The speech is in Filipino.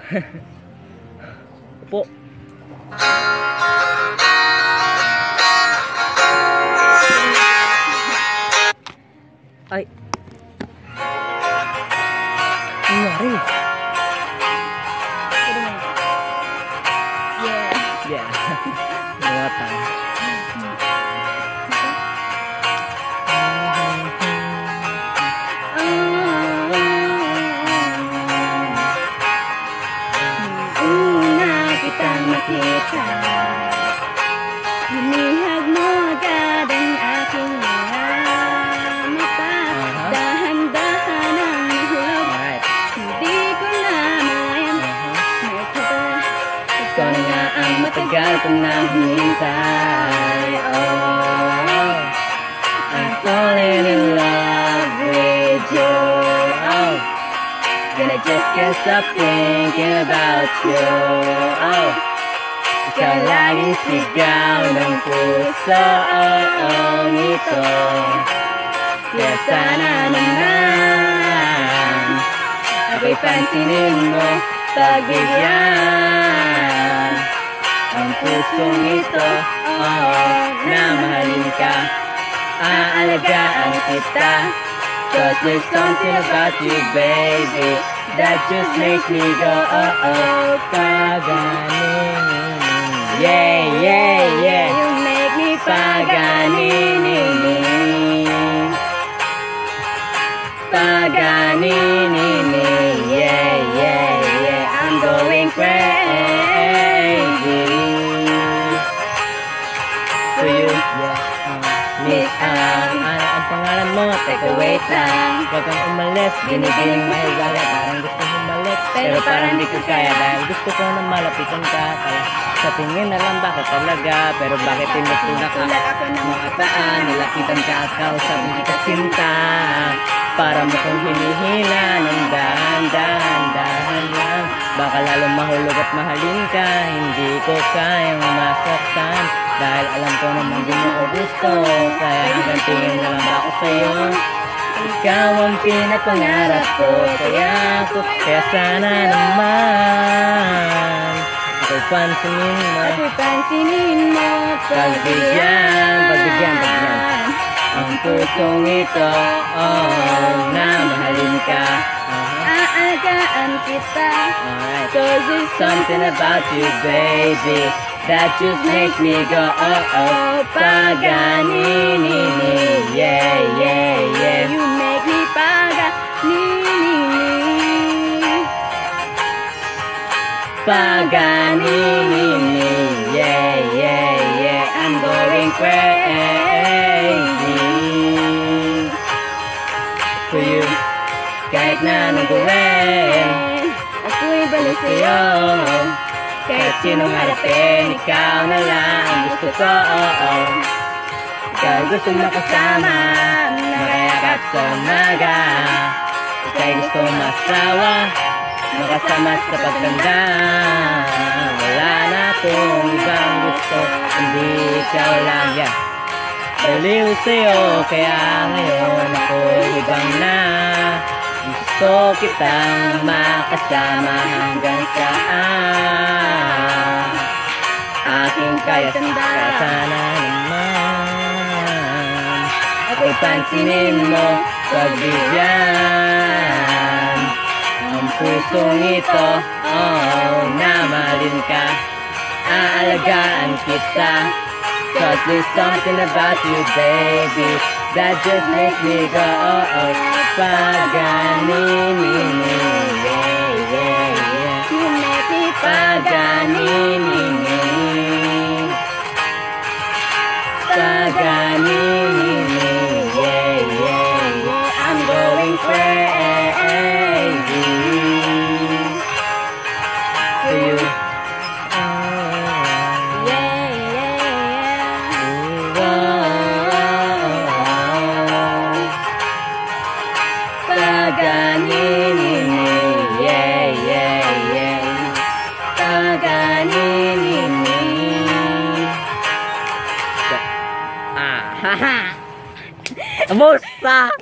Upo. Ay. Nangyari. Yeah. Mga tayo. Makita, hinihag mo agad ang aking mga mata. Dahan-dahan ang nahulog, hindi ko na mayan. May kaba, ikaw na nga ang matagal kong nahihintay. Oh, I'm falling in love with you. Oh, and I just can't stop thinking about you. Oh, ikaw laging sigaw ng puso ito. Kaya sana naman ako'y pansinin mo, pagbigyan ang pusong ito. Na mahalin ka, aalagaan kita. 'Cause there's something about you, baby, that just makes me go, paganin. Yeah, yeah, yeah, you make me paganin. Paganin, yeah, yeah, yeah, I'm going crazy for you, Miss Ano ang pangalan mo? Teka, wait lang. Huwag kang umalis. Ginigiling mahigali. Parang gusto humalik, pero parang di ko kaya. Dahil gusto ko na malapitan ka. Kaya sa tingin na lang bakit talaga. Pero bakit tinutulak ako ng mga paan? Nilapitan ka at kausapin kita sinta. Para mo kong hinihila ng dahan-dahan lang. Baka lalo mahulog at mahalin ka. Hindi ko kayang masaktan, dahil alam ko naman din mo ko gusto. Kaya hanggang tingin na lang ako sa'yo. Ikaw ang pinapangarap ko. Kaya sana naman ako'y pansinin mo, pagbigyan ang pusong ito, na mahalin ka. Aalagaan kita. Cause there's something about you, baby, that just makes me go, paganin. Yeah, yeah, yeah, You make me paganin. Yeah, yeah, yeah, I'm going crazy for you. Kahit na anong gawin, ako'y balik sa'yo. kahit sinong harapin, ikaw na lang ang gusto ko. Ikaw gusto makasama, nakayakap sa umaga. Ika'y gusto masawa, makasama sa pagtanda. Wala na akong ibang gusto, hindi ikaw lang. Yeah. Baliw sa'yo, kaya ngayon ako'y ibang na. Gusto kitang makasama hanggang saan aking kaya. Kaya sana naman ako'y pansinin mo, pagbigyan ang pusong ito, na mahalin ka. Aalagaan kita. 'Cause there's something about you, baby, that just makes me go, paganin. Yeah, yeah, yeah, You make me paganin. Paganin. Yeah, yeah, yeah, I'm going crazy for you. Paganin, yeah, yeah, yeah, paganin. Haha! Amusta?